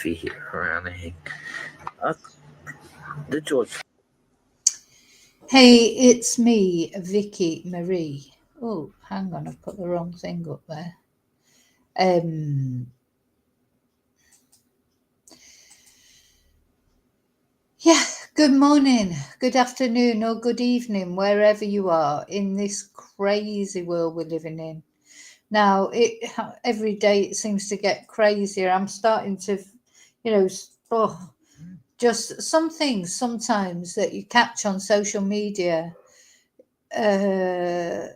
feet or anything. The judge. Hey, it's me, Vicky Marie. Oh, hang on, I've put the wrong thing up there. Yeah, good morning, good afternoon, or good evening, wherever you are in this crazy world we're living in. Now, every day it seems to get crazier. I'm starting to, just some things sometimes that you catch on social media. You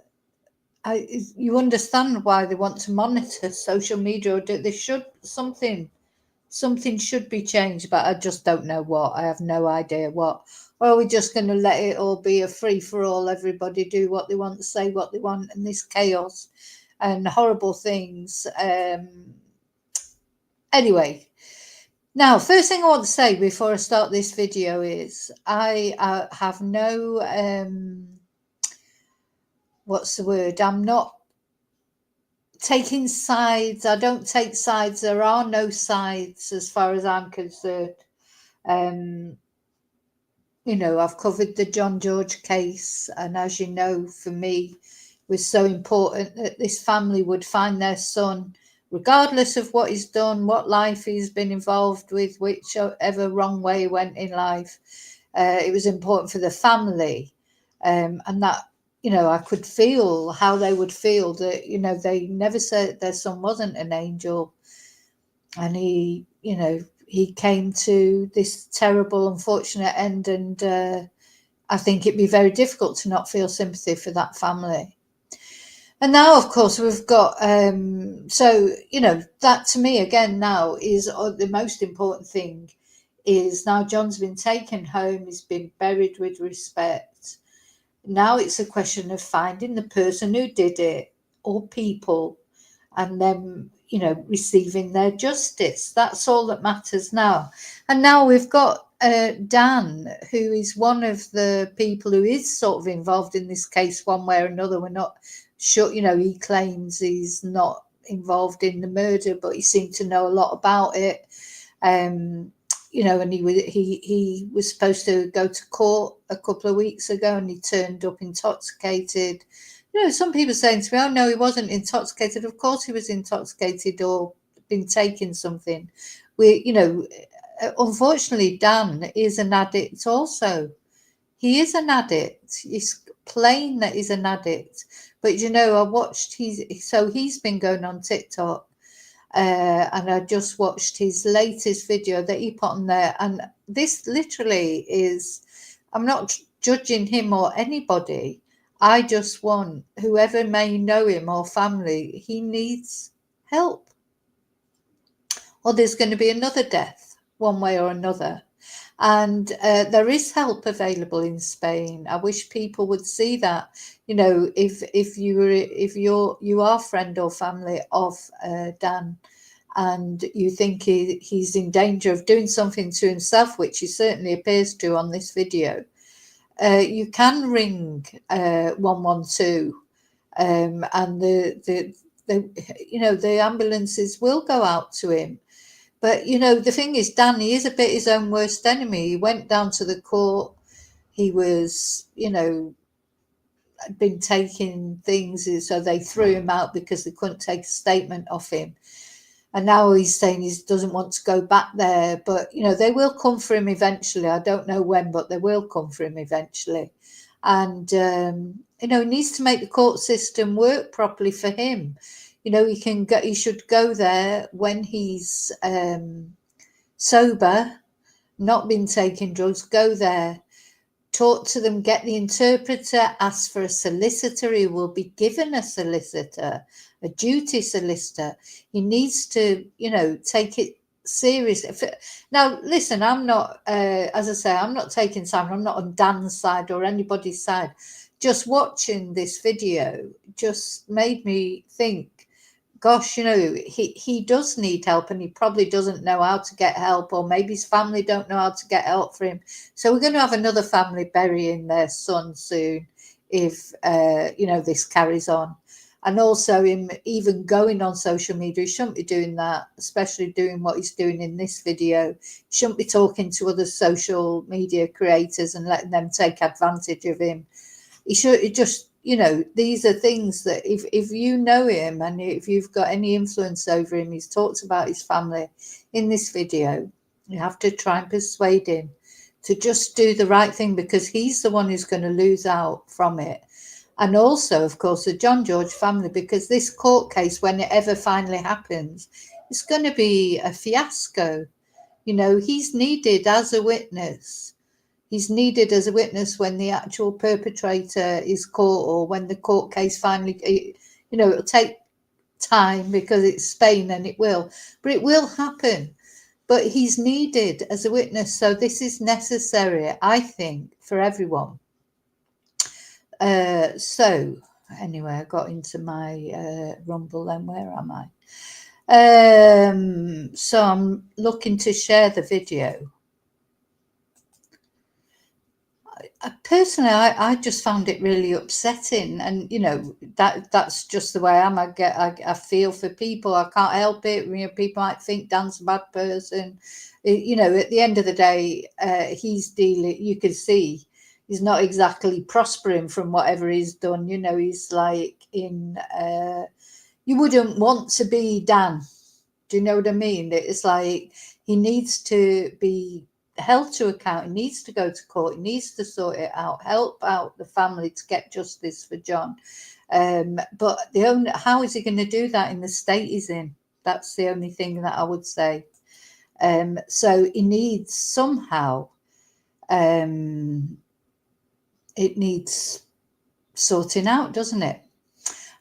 understand why they want to monitor social media, or they should something should be changed, but I just don't know what. I have no idea what. Or are we just going to let it all be a free for all? Everybody do what they want, say what they want, and this chaos and horrible things. Anyway, now, first thing I want to say before I start this video is I have no, what's the word? I'm not taking sides. I don't take sides. There are no sides as far as I'm concerned. I've covered the John George case, and as you know, for me, it was so important that this family would find their son, regardless of what he's done, what life he's been involved with, whichever wrong way he went in life. It was important for the family, and that, I could feel how they would feel that, they never said their son wasn't an angel, and he came to this terrible, unfortunate end, and I think it'd be very difficult to not feel sympathy for that family. And now, of course, we've got, that to me, again, now is the most important thing is now John's been taken home, he's been buried with respect. Now it's a question of finding the person who did it, or people, and then, receiving their justice. That's all that matters now. And now we've got Dan, who is one of the people who is sort of involved in this case one way or another. We're not sure, he claims he's not involved in the murder, but he seemed to know a lot about it. And he was supposed to go to court a couple of weeks ago, and he turned up intoxicated. Some people saying to me, "Oh no, he wasn't intoxicated." Of course, he was intoxicated or been taking something. Unfortunately, Dan is an addict also. He is an addict. It's plain that he's an addict. But I watched he's been going on TikTok, and I just watched his latest video that he put on there. And this literally is, I'm not judging him or anybody. I just want whoever may know him or family, he needs help, or there's going to be another death one way or another. And there is help available in Spain. I wish people would see that. If you are friend or family of Dan, and you think he's in danger of doing something to himself, which he certainly appears to on this video, you can ring 112, and the ambulances will go out to him. But the thing is, Dan, he is a bit his own worst enemy. He went down to the court. He was, been taking things, so they threw him out because they couldn't take a statement off him. And now he's saying he doesn't want to go back there. But, they will come for him eventually. I don't know when, but they will come for him eventually. And, he needs to make the court system work properly for him. He should go there when he's sober, not been taking drugs, go there, talk to them, get the interpreter, ask for a solicitor. He will be given a solicitor, a duty solicitor. He needs to, take it seriously. Now, listen, I'm not, as I say, I'm not taking side. I'm not on Dan's side or anybody's side. Just watching this video just made me think, gosh, he does need help, and he probably doesn't know how to get help, or maybe his family don't know how to get help for him. So we're going to have another family burying their son soon if, this carries on. And also him even going on social media, he shouldn't be doing that, especially doing what he's doing in this video. He shouldn't be talking to other social media creators and letting them take advantage of him. He should just, these are things that if you know him and if you've got any influence over him, he's talked about his family in this video, you have to try and persuade him to just do the right thing, because he's the one who's going to lose out from it. And also, of course, the John George family, because this court case, when it ever finally happens, it's going to be a fiasco. He's needed as a witness. He's needed as a witness when the actual perpetrator is caught, or when the court case finally, it'll take time because it's Spain and it will, but it will happen. But he's needed as a witness. So this is necessary, I think, for everyone. So anyway, I got into my Rumble then. Where am I? So I'm looking to share the video. Personally, I just found it really upsetting, and that's just the way I am. I feel for people. I can't help it. People might think Dan's a bad person. At the end of the day, he's dealing. You can see he's not exactly prospering from whatever he's done. He's like in. You wouldn't want to be Dan. Do you know what I mean? It's like he needs to be held to account. He needs to go to court. He needs to sort it out, help out the family to get justice for John. But how is he going to do that in the state he's in? That's the only thing that I would say. So he needs somehow, it needs sorting out, doesn't it?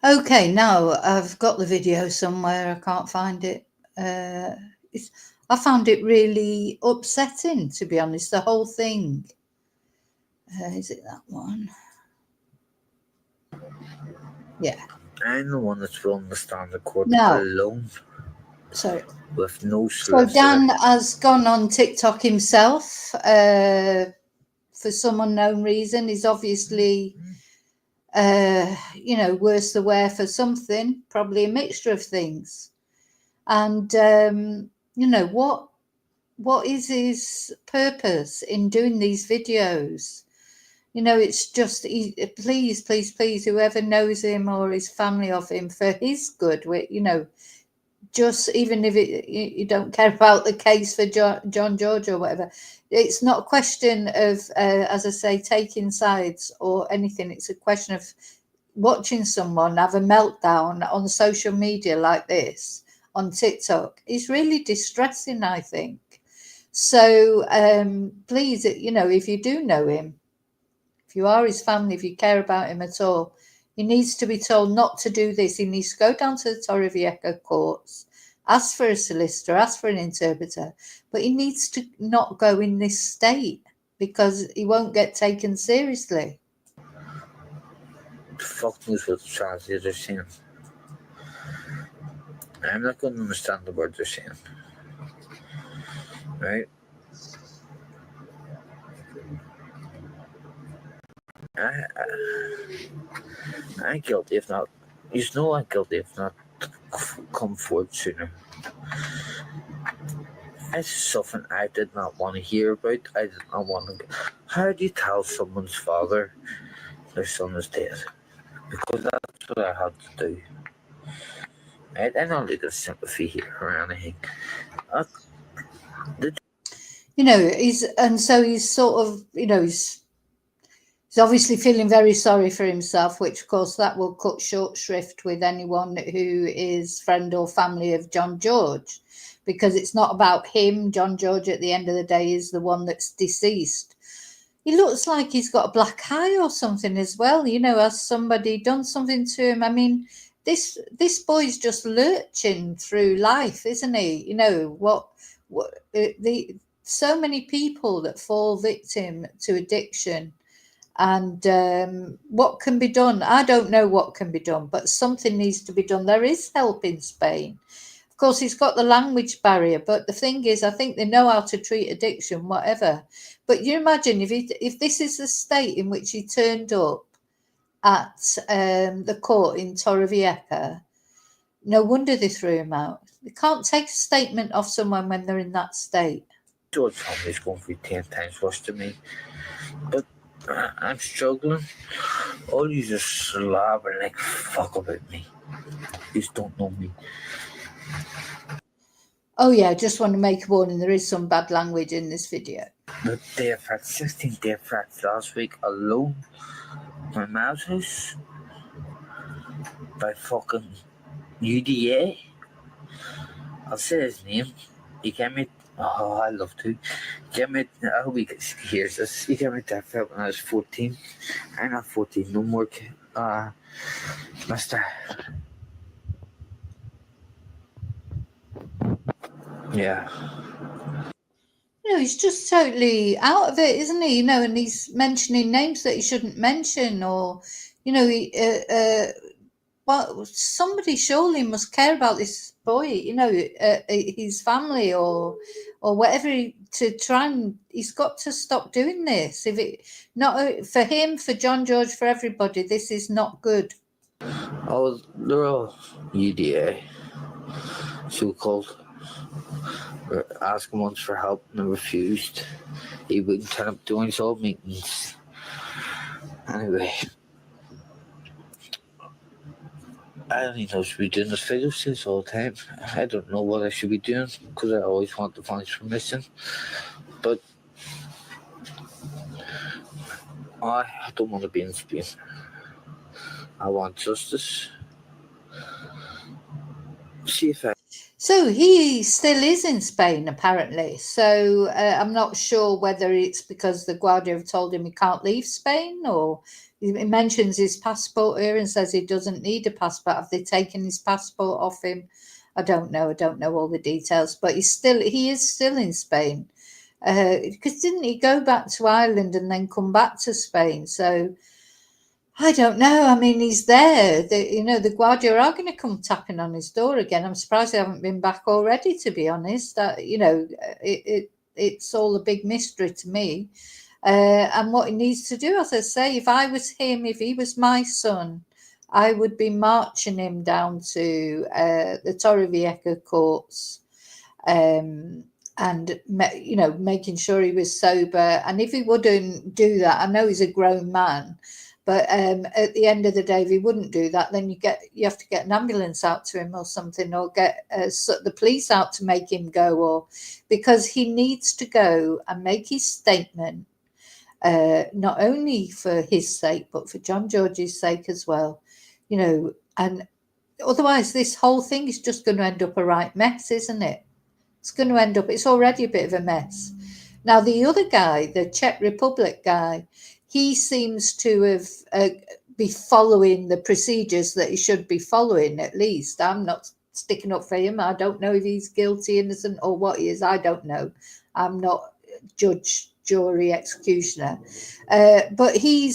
Okay, now I've got the video somewhere. I can't find it. I found it really upsetting, to be honest, the whole thing. Is it that one? Yeah. I'm the one that's willing to stand the court alone. Sorry. With no solicitor. So Dan has gone on TikTok himself for some unknown reason. He's obviously, worse the wear for something, probably a mixture of things. And, what is his purpose in doing these videos? It's just, please, whoever knows him or his family of him, for his good, just even if you don't care about the case for John George or whatever, it's not a question of, as I say, taking sides or anything. It's a question of watching someone have a meltdown on social media like this, on TikTok. Is really distressing, I think. So please, if you do know him, if you are his family, if you care about him at all, he needs to be told not to do this. He needs to go down to the Torrevieja courts, ask for a solicitor, ask for an interpreter, but he needs to not go in this state because he won't get taken seriously. Fuck knows what the translators are saying. I'm not going to understand the words they're saying. Right? I'm guilty if not. You know I'm guilty if not come forward sooner. It's something I did not want to hear about. I did not want to. How do you tell someone's father their son is dead? Because that's what I had to do. Right? I don't need a sympathy here or anything. He's sort of, he's obviously feeling very sorry for himself, which of course that will cut short shrift with anyone who is friend or family of John George, because it's not about him. John George at the end of the day is the one that's deceased. He looks like he's got a black eye or something as well. Has somebody done something to him? I mean, this boy's just lurching through life, isn't he? So many people that fall victim to addiction, and what can be done? I don't know what can be done, but something needs to be done. There is help in Spain. Of course, he's got the language barrier, but the thing is, I think they know how to treat addiction, whatever. But you imagine if this is the state in which he turned up, at the court in Torrevieja. No wonder they threw him out. They can't take a statement off someone when they're in that state. George family's going to be 10 times worse than me. But I'm struggling. All you just slobber like fuck about me. You just don't know me. Oh yeah, I just want to make a warning. There is some bad language in this video. But they've had 16 death threats last week alone. My mom's house. By fucking UDA. I'll say his name. He gave me. Oh, I love to. He gave me. I hope he hears this. He gave me death threat when I was 14. I'm not 14 no more. Mister. Yeah. He's just totally out of it, isn't he? And he's mentioning names that he shouldn't mention, or, well, somebody surely must care about this boy, his family or whatever, to try and he's got to stop doing this. If it not for him, for John George, for everybody, this is not good. Oh, they're all UDA. So-called. Asked him once for help and refused. He wouldn't turn up doing his own meetings. Anyway, I don't even know if I should be doing this video series all the time. I don't know what I should be doing because I always want the family's permission. But I don't want to be in Spain. I want justice. See if I. So he still is in Spain, apparently. So I'm not sure whether it's because the Guardia have told him he can't leave Spain, or he mentions his passport here and says he doesn't need a passport. Have they taken his passport off him? I don't know. I don't know all the details, but he is still in Spain. Because didn't he go back to Ireland and then come back to Spain? So I don't know. I mean, he's there. The Guardia are going to come tapping on his door again. I'm surprised they haven't been back already, to be honest. It's all a big mystery to me. And what he needs to do, as I say, if I was him, if he was my son, I would be marching him down to the Torrevieja courts, and making sure he was sober. And if he wouldn't do that, I know he's a grown man, but at the end of the day, if he wouldn't do that, then you have to get an ambulance out to him or something, or get the police out to make him go, or because he needs to go and make his statement, not only for his sake, but for John George's sake as well, and otherwise this whole thing is just going to end up a right mess, isn't it? It's already a bit of a mess. Now, the other guy, the Czech Republic guy, he seems to have be following the procedures that he should be following, at least. I'm not sticking up for him. I don't know if he's guilty, innocent, or what he is. I don't know. I'm not judge, jury, executioner. But he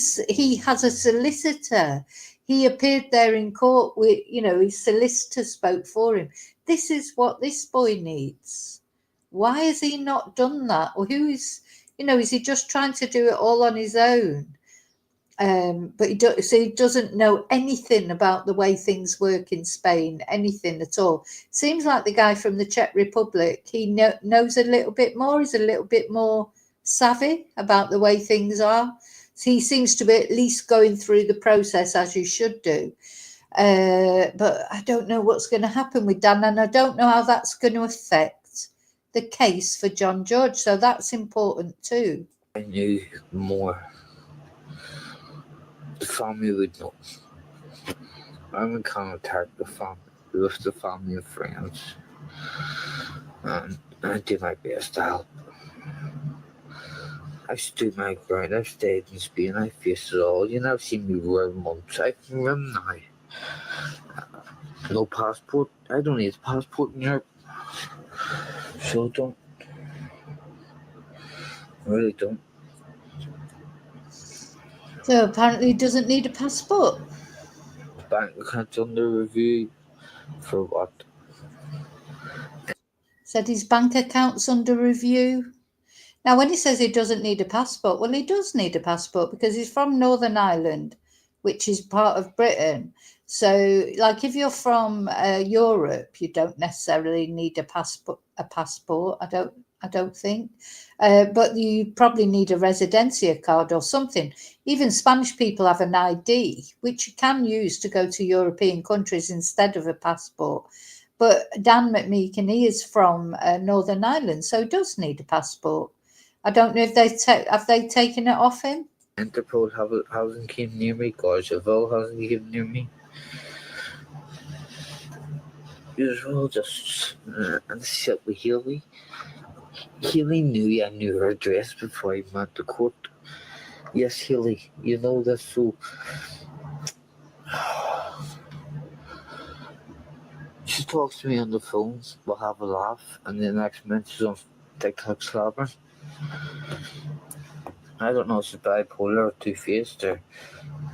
has a solicitor. He appeared there in court with, his solicitor spoke for him. This is what this boy needs. Why has he not done that? Or is he just trying to do it all on his own? But he doesn't know anything about the way things work in Spain, anything at all. Seems like the guy from the Czech Republic, he knows a little bit more, is a little bit more savvy about the way things are. So he seems to be at least going through the process as you should do. But I don't know what's going to happen with Dan, and I don't know how that's going to affect the case for John George. So that's important too. I knew more. The family would know. I'm in contact with the family and friends, and I do my best to help. I stood my ground. I've stayed in Spain. I faced it all. I've seen me run months. I can run now. No passport. I don't need a passport in Europe. So don't. I really don't. So apparently he doesn't need a passport. Bank account's under review. For what? Said his bank account's under review. Now, when he says he doesn't need a passport, well, he does need a passport because he's from Northern Ireland. which is part of Britain. So, like, if you're from Europe, you don't necessarily need a passport. I don't think, but you probably need a residencia card or something. Even Spanish people have an ID, which you can use to go to European countries instead of a passport. But Dan McMeekin, he is from Northern Ireland, so he does need a passport. I don't know if have they taken it off him. Interpol hasn't came near me. Gorgeville hasn't came near me. Usual just and shit with Healy. Healy knew I knew her address before I went to court. Yes, Healy, you know this, so she talks to me on the phone, we'll have a laugh, and the next minute she's on TikTok slapping. I don't know if she's bipolar or two-faced or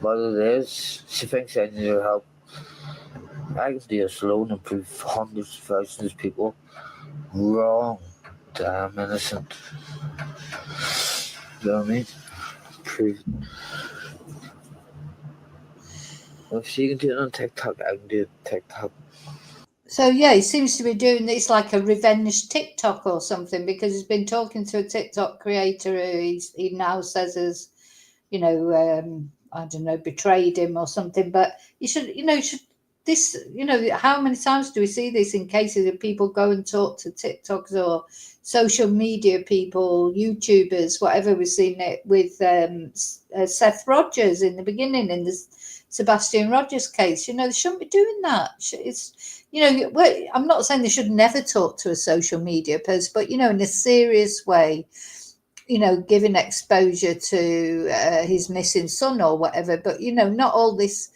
what it is. She thinks I need her help. I can do this alone and prove hundreds of thousands of people wrong that I'm innocent. You know what I mean? Prove. Well, if she can do it on TikTok, I can do it on TikTok. So yeah, he seems to be doing this like a revenge TikTok or something, because he's been talking to a TikTok creator who he now says has, I don't know, betrayed him or something. But you should, how many times do we see this in cases of people go and talk to TikToks or social media people, YouTubers, whatever? We've seen it with Seth Rogers in the beginning in the Sebastian Rogers case. They shouldn't be doing that. It's, I'm not saying they should never talk to a social media person, but, in a serious way, giving exposure to his missing son or whatever. But, not all this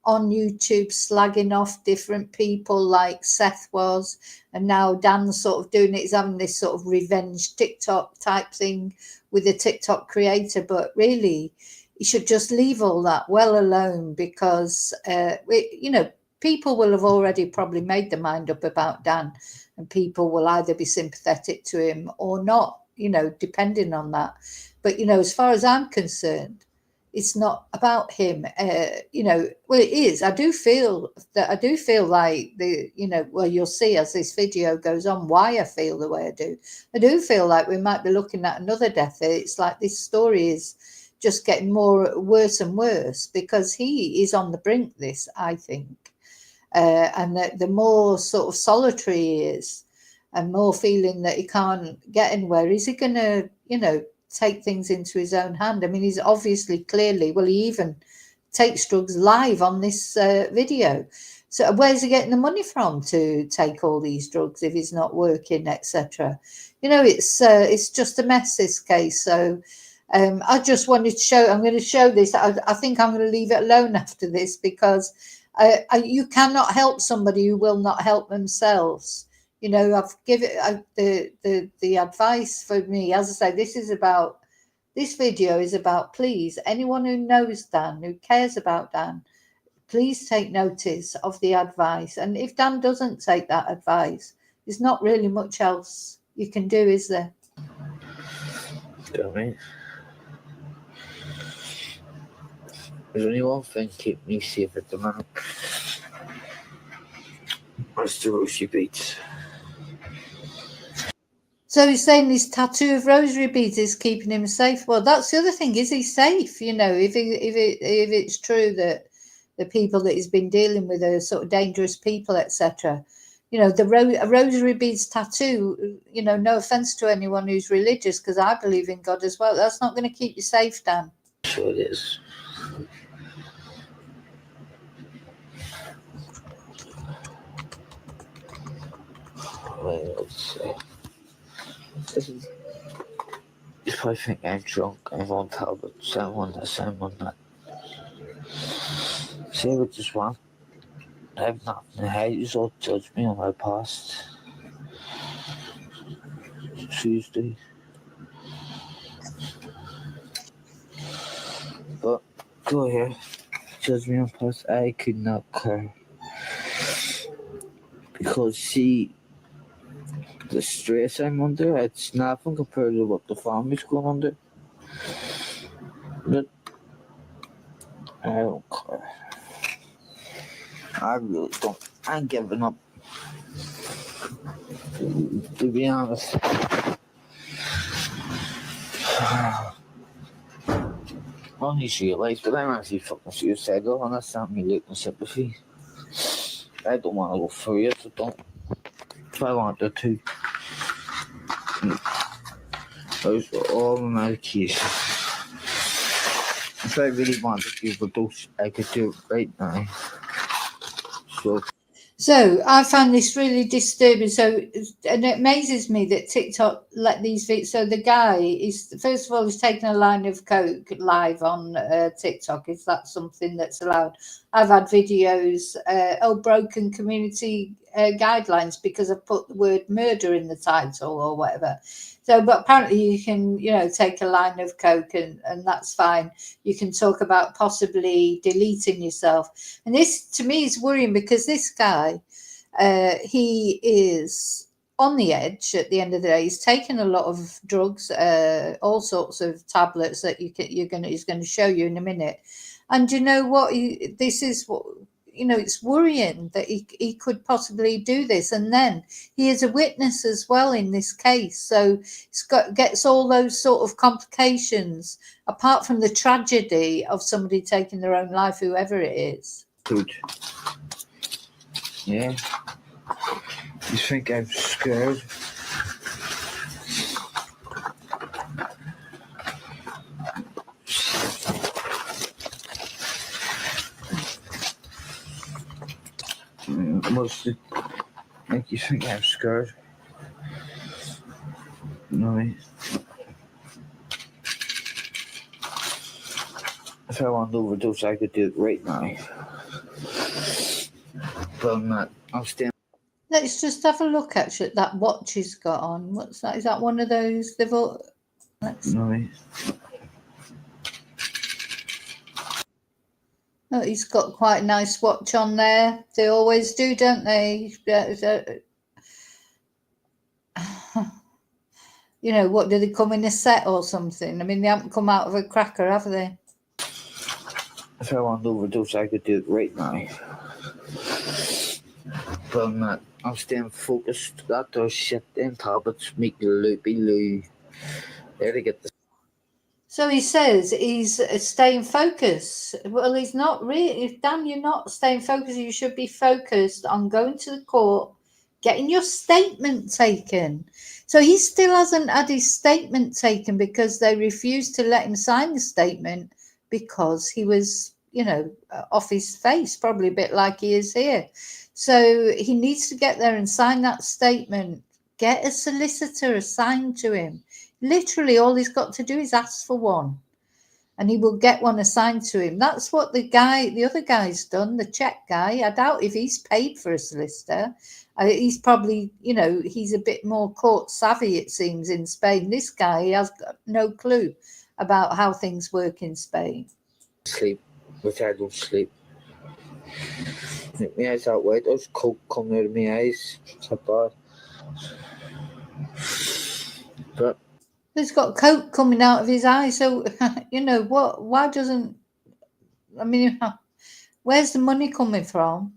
on YouTube slagging off different people like Seth was. And now Dan's sort of doing it. He's having this sort of revenge TikTok type thing with a TikTok creator. But really, you should just leave all that well alone, because, people will have already probably made their mind up about Dan, and people will either be sympathetic to him or not, depending on that. But, as far as I'm concerned, it's not about him. Well, it is. I do feel like you'll see as this video goes on why I feel the way I do. I do feel like we might be looking at another death. It's like this story is just getting worse and worse, because he is on the brink, this, I think. And the more sort of solitary he is and more feeling that he can't get anywhere, is he going to, take things into his own hand? I mean, he's obviously clearly, he even takes drugs live on this video. So where's he getting the money from to take all these drugs if he's not working, etc.? It's just a mess, this case. So I just wanted to show, I'm going to show this. I think I'm going to leave it alone after this, because you cannot help somebody who will not help themselves. I've given the advice for me. As I say, this video is about, please, anyone who knows Dan, who cares about Dan, please take notice of the advice. And if Dan doesn't take that advice, there's not really much else you can do, is there? You know what I mean? There's only one thing keeping me safe at the moment. That's the rosary beads. So he's saying this tattoo of rosary beads is keeping him safe. Well, that's the other thing. Is he safe? If it's true that the people that he's been dealing with are sort of dangerous people, etc. A rosary beads tattoo, no offense to anyone who's religious, because I believe in God as well. That's not going to keep you safe, Dan. Sure it is. Let's see. You probably think I'm drunk. I'm on tablets. I'm on this. I'm on that. See, I would just want. I have nothing to hide. You all judge me on my past. Tuesday. But go ahead. Judge me on past. I could not care. Because, see, the stress I'm under, it's nothing compared to what the family's going under. But I don't care. I really don't. I'm giving up. To be honest. I just realised, but I'm actually fucking suicidal, and that's not me looking sympathy. I don't want to go through it, so don't. If I wanted to, those were all my medication. If I really wanted to overdose, I could do it right now. So I find this really disturbing. So, and it amazes me that TikTok let these videos. So the guy is, first of all, he's taking a line of coke live on TikTok. Is that something that's allowed? I've had videos, broken community guidelines because I put the word murder in the title or whatever. So, but apparently you can, take a line of coke and that's fine. You can talk about possibly deleting yourself. And this, to me, is worrying because this guy, he is on the edge at the end of the day. He's taken a lot of drugs, all sorts of tablets that he's going to show you in a minute. And you know what? This is what, it's worrying that he could possibly do this. And then he is a witness as well in this case. So gets all those sort of complications apart from the tragedy of somebody taking their own life, whoever it is. Good. Yeah. You think I'm scared? Mostly. Make you think I'm scared? No. If I want to overdose, I could do it right now. But I'm not. I'm staying. Let's just have a look actually at that watch he's got on. What's that? Is that one of those? They've all. No. Oh, he's got quite a nice watch on there. They always do, don't they? What, do they come in a set or something? I mean, they haven't come out of a cracker, have they? If I want to overdose, I could do it right now. But I'm not. I'm staying focused. That does shit in tablets make you loopy-loo. There to get the. So he says he's staying focused. Well, he's not really. Dan, you're not staying focused. You should be focused on going to the court, getting your statement taken. So he still hasn't had his statement taken because they refused to let him sign the statement because he was, off his face, probably a bit like he is here. So he needs to get there and sign that statement. Get a solicitor assigned to him. Literally, all he's got to do is ask for one and he will get one assigned to him. That's what the other guy's done, the Czech guy. I doubt if he's paid for a solicitor. He's probably, he's a bit more court savvy, it seems, in Spain. This guy, he has got no clue about how things work in Spain. Sleep, which I don't sleep. My eyes out wide. There's coke coming out of my eyes. It's so bad. But he's got coke coming out of his eye. So, what? Why doesn't? I mean, where's the money coming from?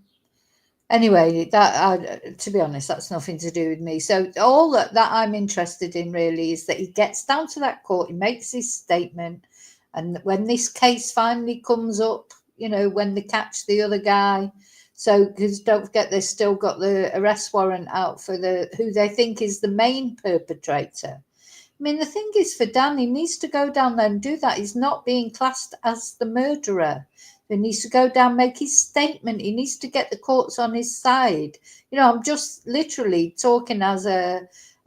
Anyway, to be honest, that's nothing to do with me. So all that I'm interested in really is that he gets down to that court, he makes his statement, and when this case finally comes up, when they catch the other guy. So, because don't forget, they've still got the arrest warrant out for who they think is the main perpetrator. I mean, the thing is for Dan, he needs to go down there and do that. He's not being classed as the murderer. He needs to go down, make his statement. He needs to get the courts on his side. I'm just literally talking as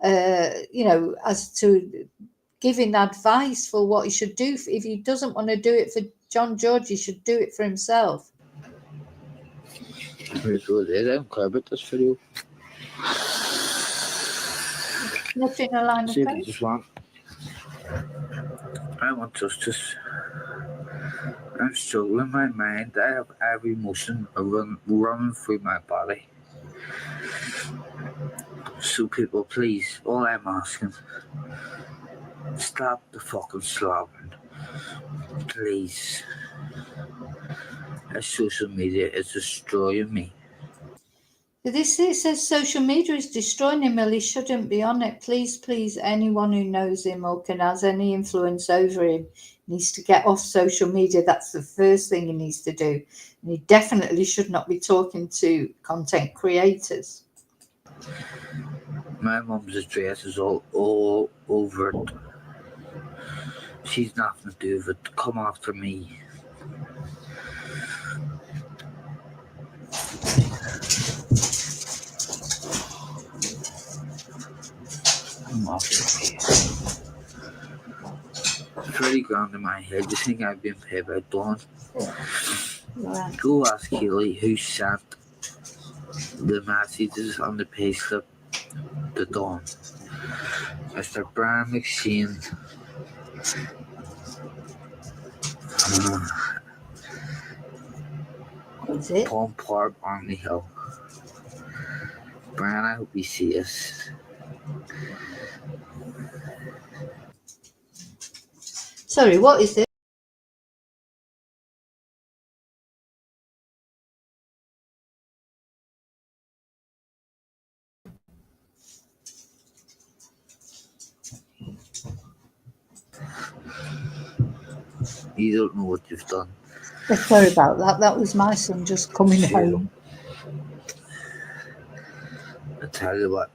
as to giving advice for what he should do. If he doesn't want to do it for John George, he should do it for himself. pretty cool. I don't care about this video. Nothing a line of See, code. I want justice. I'm struggling in my mind. I have every emotion running through my body. So people, please, all I'm asking, stop the fucking slaughtering. Please. Social media is destroying me. This it says social media is destroying him. Well, he shouldn't be on it. Please, anyone who knows him or can has any influence over him needs to get off social media. That's the first thing he needs to do. And he definitely should not be talking to content creators. My mum's address is all over it. She's nothing to do with it. Come after me. Come after me. 30 grand in my head. You think I've been paid by Dawn? Right. Go ask Keely who sent the messages on the payslip to Dawn. Mr. Brian McShane. Is it? Palm Park, Army Hill. Brian, I hope you see us. Sorry, what is it? You don't know what you've done. Sorry about that. That was my son just coming home. I tell you what.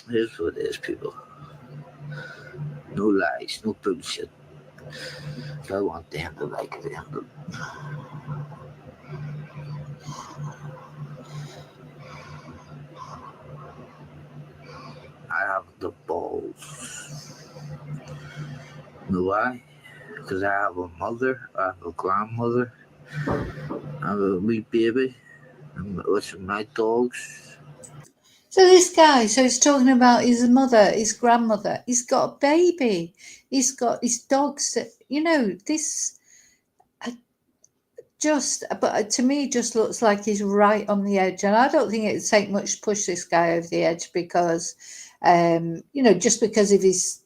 Here's what it is, people. No lies, no bullshit. If I want them to like it, I have the balls. You know why? Because I have a mother, I have a grandmother, I have a wee baby, and with my dogs. So this guy, so he's talking about his mother, his grandmother. He's got a baby. He's got his dogs. You know, this but to me, just looks like he's right on the edge. And I don't think it would take much to push this guy over the edge because, just because of his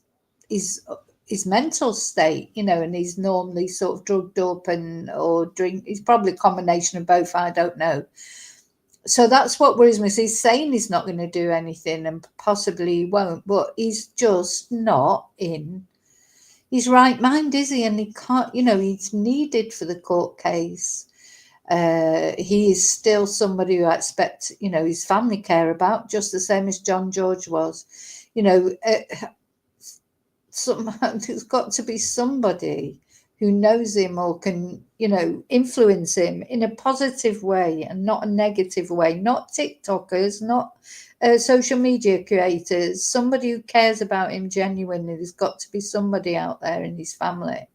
mental state, and he's normally sort of drugged up or drink. He's probably a combination of both. I don't know. So that's what worries me. He's saying he's not going to do anything and possibly he won't, but he's just not in his right mind, is he? And he can't, he's needed for the court case. He is still somebody who I expect, his family care about, just the same as John George was. There's got to be somebody who knows him or can, influence him in a positive way and not a negative way. Not TikTokers, not social media creators. Somebody who cares about him genuinely. There's got to be somebody out there in his family.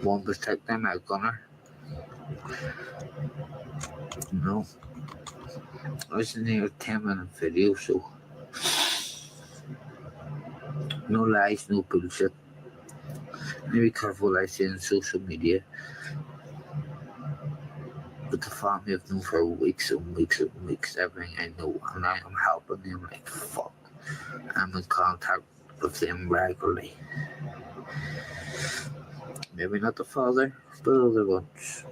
Won't protect them, I'm gonna. No. It's near a 10-minute video, so no lies, no bullshit. Be careful what I say on social media. But the family I've known for weeks and weeks and weeks, everything I know, and I am helping them like fuck. I'm in contact with them regularly. Maybe not the father, but other ones.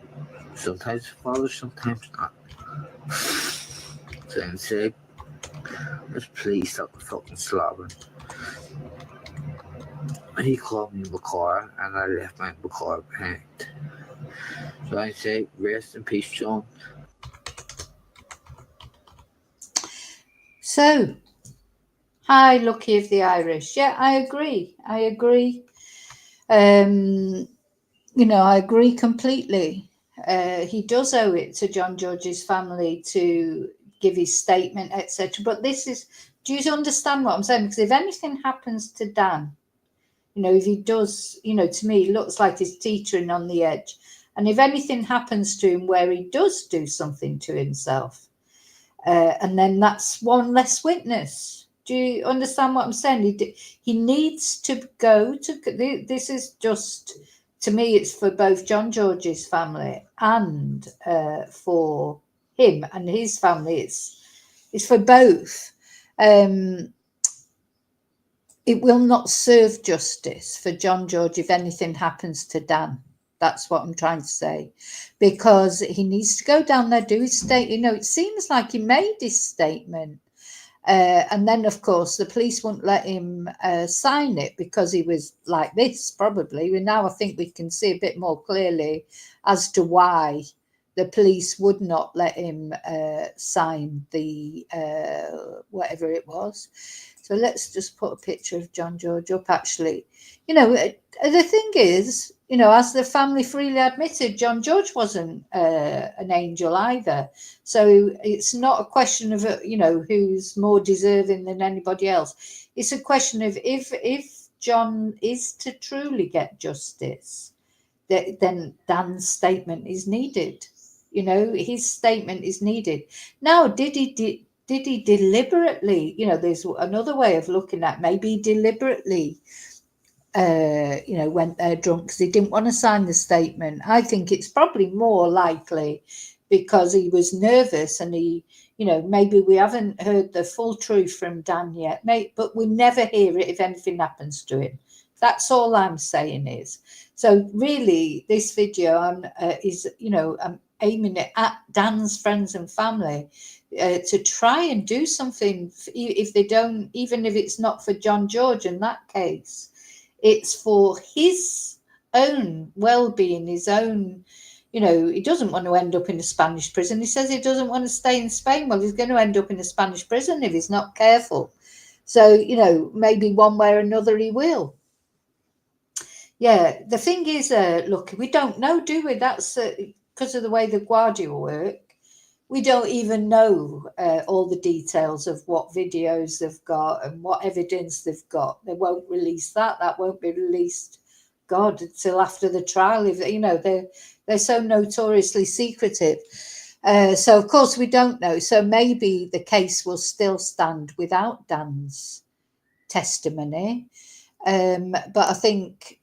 Sometimes the father, sometimes not. So I'm saying, just please stop the fucking slobbering. He called me Macar, and I left my Macar behind. So I say, rest in peace, John. So, hi, Lucky of the Irish. Yeah, I agree. I agree completely. He does owe it to John George's family to give his statement, etc. But do you understand what I'm saying? Because if anything happens to Dan, if he does, to me, he looks like he's teetering on the edge. And if anything happens to him where he does do something to himself, and then that's one less witness. Do you understand what I'm saying? He needs to go to, this is just, to me, it's for both John George's family and for him and his family. It's for both. It will not serve justice for John George if anything happens to Dan. That's what I'm trying to say, because he needs to go down there, do his state. It seems like he made his statement. And then, of course, the police wouldn't let him sign it because he was like this, probably. Now I think we can see a bit more clearly as to why the police would not let him sign the whatever it was. So let's just put a picture of John George up, actually. The thing is, as the family freely admitted, John George wasn't an angel either. So it's not a question of, who's more deserving than anybody else. It's a question of if John is to truly get justice, then Dan's statement is needed. His statement is needed. Now, did he deliberately, there's another way of looking at, maybe he deliberately went there drunk because he didn't want to sign the statement. I think it's probably more likely because he was nervous and he, maybe we haven't heard the full truth from Dan yet, but we never hear it if anything happens to him. That's all I'm saying is. So really, this video is, I'm aiming it at Dan's friends and family to try and do something. If they don't, even if it's not for John George in that case, it's for his own well-being, his own, he doesn't want to end up in a Spanish prison. He says he doesn't want to stay in Spain. Well, he's going to end up in a Spanish prison if he's not careful. So, maybe one way or another he will. Yeah, the thing is, look, we don't know, do we? That's because of the way the Guardia work. We don't even know all the details of what videos they've got and what evidence they've got. They won't release that. That won't be released, God, until after the trial. If they're so notoriously secretive. So of course we don't know. So maybe the case will still stand without Dan's testimony. But I think,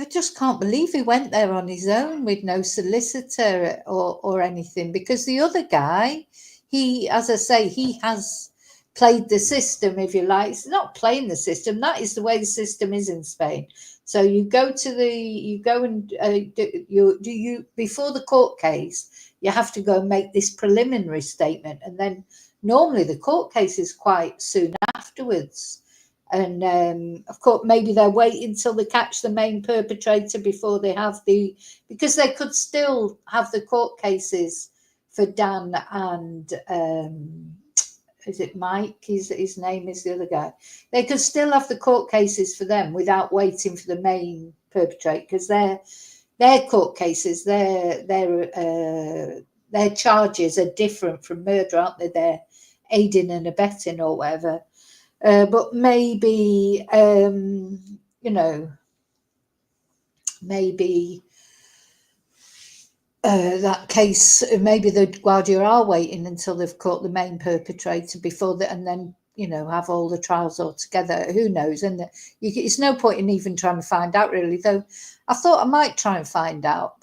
I just can't believe he went there on his own with no solicitor or anything, because the other guy, as I say, he has played the system, if you like. It's not playing the system. That is the way the system is in Spain. So you go and before the court case, you have to go and make this preliminary statement. And then normally the court case is quite soon afterwards. And of course, maybe they're waiting until they catch the main perpetrator before they have because they could still have the court cases for Dan and is it Mike? His name is the other guy. They could still have the court cases for them without waiting for the main perpetrator, because their court cases, their charges are different from murder, aren't they? They're aiding and abetting or whatever. But maybe, maybe that case, maybe the Guardia are waiting until they've caught the main perpetrator and then, have all the trials all together. Who knows? And it's no point in even trying to find out, really, though. I thought I might try and find out.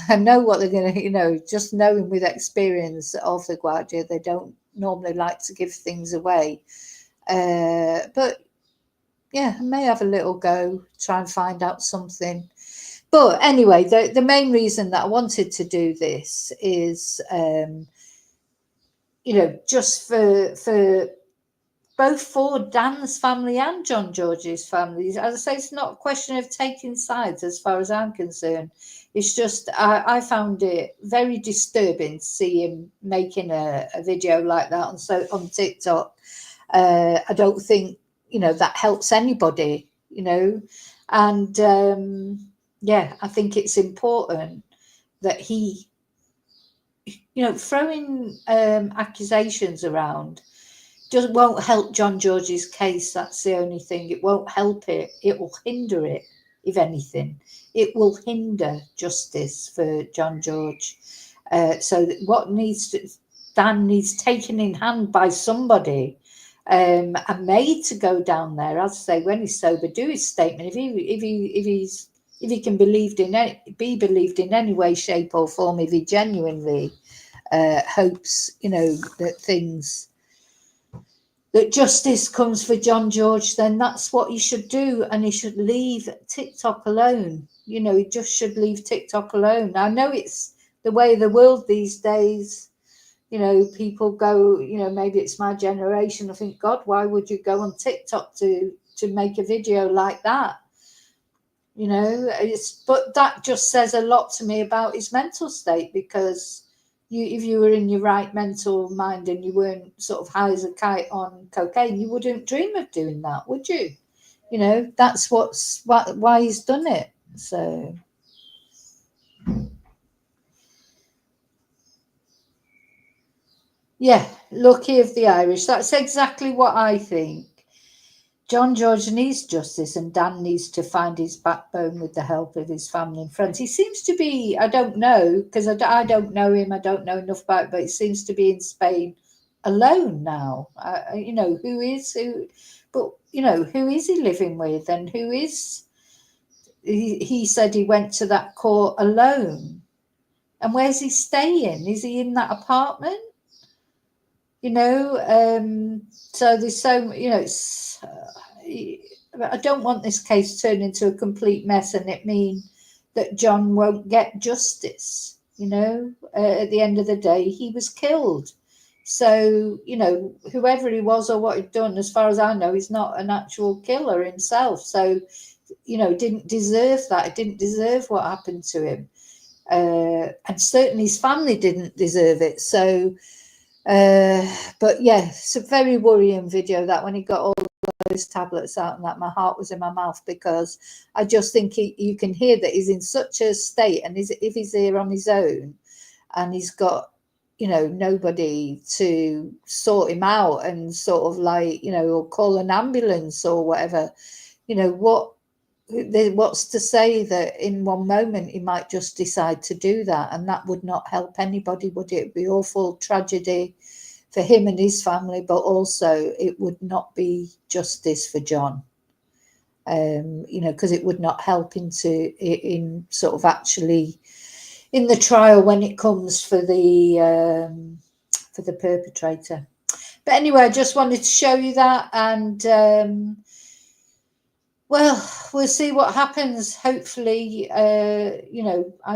I know what they're going to, just knowing with experience of the Guardia, they don't normally like to give things away. But yeah, I may have a little go, try and find out something. But anyway, the main reason that I wanted to do this is, just for both for Dan's family and John George's family. As I say, it's not a question of taking sides as far as I'm concerned. It's just I found it very disturbing to see him making a video like that on TikTok. I don't think, that helps anybody, and I think it's important that he, throwing accusations around won't help John George's case. That's the only thing. It won't help it. It will hinder it, if anything. It will hinder justice for John George. So Dan needs taken in hand by somebody, and made to go down there, as I say, when he's sober, do his statement. If he can be believed in any way, shape, or form, if he genuinely hopes, that justice comes for John George, then that's what he should do, and he should leave TikTok alone. He just should leave TikTok alone. I know it's the way of the world these days. People go, maybe it's my generation. I think, God, why would you go on TikTok to make a video like that? But that just says a lot to me about his mental state, because if you were in your right mental mind and you weren't sort of high as a kite on cocaine, you wouldn't dream of doing that, would you? That's why he's done it. So yeah, lucky of the Irish. That's exactly what I think. John George needs justice, and Dan needs to find his backbone with the help of his family and friends. He seems to be, I don't know, because I don't know him, I don't know enough about it, but he seems to be in Spain alone now. Who is he living with, and who is, he said he went to that court alone. And where's he staying? Is he in that apartment? So there's it's, I don't want this case turned into a complete mess and it mean that John won't get justice. At the end of the day, he was killed. So, whoever he was or what he'd done, as far as I know, he's not an actual killer himself. So, didn't deserve that. It didn't deserve what happened to him. And certainly his family didn't deserve it. So, but yeah, it's a very worrying video, that when he got all those tablets out and that, my heart was in my mouth, because I just think you can hear that he's in such a state, and if he's there on his own and he's got nobody to sort him out and sort of or call an ambulance or whatever, what's to say that in one moment he might just decide to do that, and that would not help anybody, would it? It'd be awful tragedy for him and his family, but also it would not be justice for John, because it would not help in sort of actually in the trial when it comes for the perpetrator. But anyway, I just wanted to show you that, and well, we'll see what happens. Hopefully, I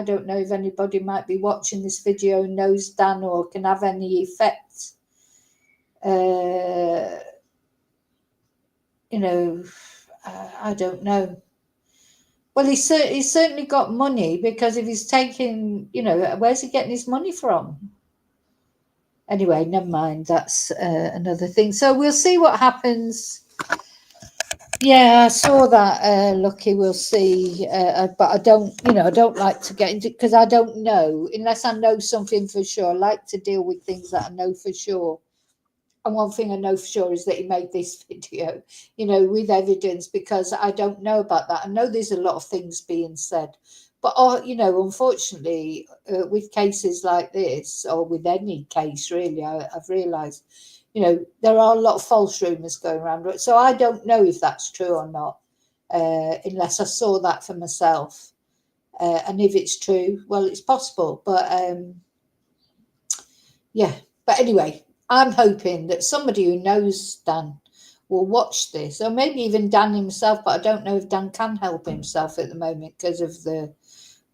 don't know if anybody might be watching this video and knows Dan or can have any effect. I don't know. Well, he's certainly got money, because if he's taking, where's he getting his money from? Anyway, never mind. That's another thing. So we'll see what happens. Yeah, I saw that, Lucky. We'll see. But I don't like to get into, because I don't know, unless I know something for sure. I like to deal with things that I know for sure. And one thing I know for sure is that he made this video, with evidence, because I don't know about that. I know there's a lot of things being said. But, unfortunately, with cases like this, or with any case, really, I've realised, there are a lot of false rumours going around. So I don't know if that's true or not, unless I saw that for myself. And if it's true, well, it's possible. But, yeah. But anyway, I'm hoping that somebody who knows Dan will watch this, or maybe even Dan himself, but I don't know if Dan can help himself at the moment because of the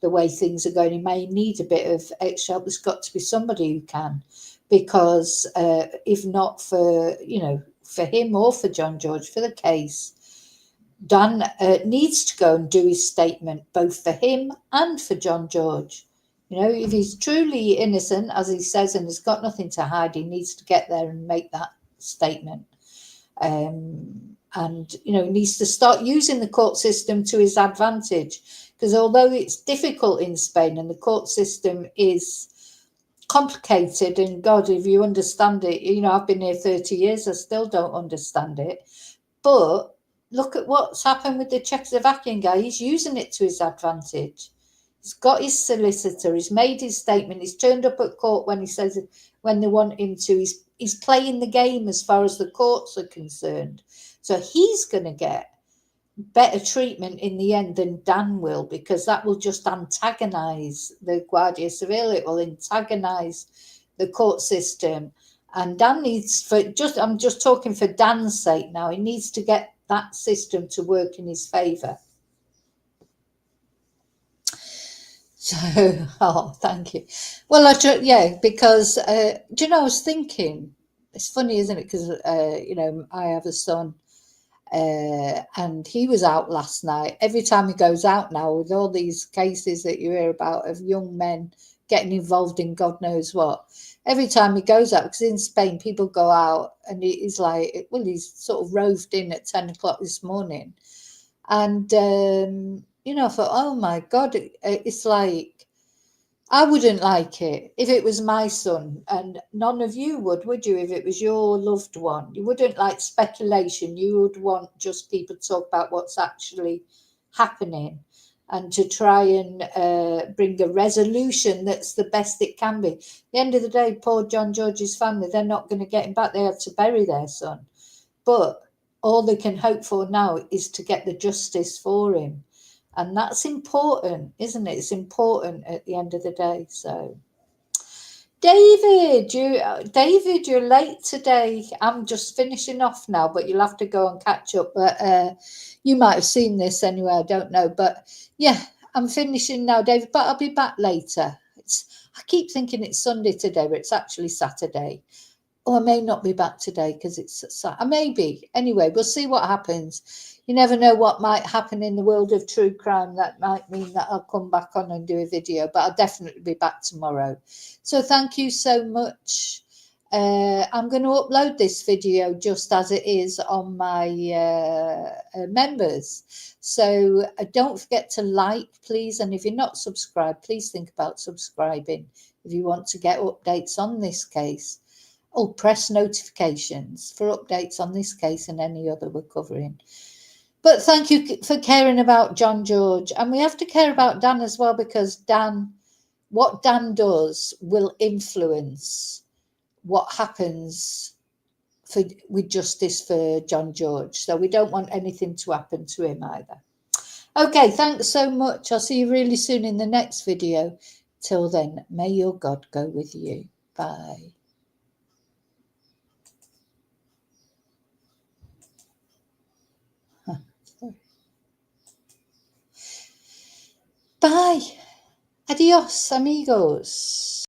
way things are going. He may need a bit of extra help. There's got to be somebody who can, because if not for, for him or for John George, for the case, Dan needs to go and do his statement, both for him and for John George. If he's truly innocent, as he says, and has got nothing to hide, he needs to get there and make that statement. And, he needs to start using the court system to his advantage, because although it's difficult in Spain and the court system is complicated, and God, if you understand it, I've been here 30 years, I still don't understand it. But look at what's happened with the Czechoslovakian guy. He's using it to his advantage. He's got his solicitor. He's made his statement. He's turned up at court when he says when they want him to. He's playing the game as far as the courts are concerned. So he's going to get better treatment in the end than Dan will, because that will just antagonise the Guardia Civil. It will antagonise the court system. And Dan needs, I'm just talking for Dan's sake now, he needs to get that system to work in his favour. So, oh, thank you. Well, yeah, because, do you know, I was thinking, it's funny, isn't it? Because, you know, I have a son, and he was out last night. Every time he goes out now, with all these cases that you hear about of young men getting involved in God knows what, every time he goes out, because in Spain people go out, and he's like, well, he's sort of roved in at 10 o'clock this morning. And, you know, I thought, oh my God, it's like, I wouldn't like it if it was my son, and none of you would you? If it was your loved one, you wouldn't like speculation. You would want just people to talk about what's actually happening, and to try and bring a resolution that's the best it can be. At the end of the day, poor John George's family, they're not going to get him back. They have to bury their son. But all they can hope for now is to get the justice for him. And that's important, isn't it? It's important at the end of the day. So, David, you're late today. I'm just finishing off now, but you'll have to go and catch up. But you might have seen this anyway. I don't know, but yeah, I'm finishing now, David. But I'll be back later. I keep thinking it's Sunday today, but it's actually Saturday. Or I may not be back today because it's I may be. Anyway, we'll see what happens. You never know what might happen in the world of true crime. That might mean that I'll come back on and do a video, but I'll definitely be back tomorrow. So thank you so much. I'm going to upload this video just as it is on my members. So don't forget to like, please. And if you're not subscribed, please think about subscribing if you want to get updates on this case. Oh, press notifications for updates on this case and any other we're covering. But thank you for caring about John George. And we have to care about Dan as well, because what Dan does will influence what happens with justice for John George. So we don't want anything to happen to him either. Okay, thanks so much. I'll see you really soon in the next video. Till then, may your God go with you. Bye. Bye. Adios, amigos.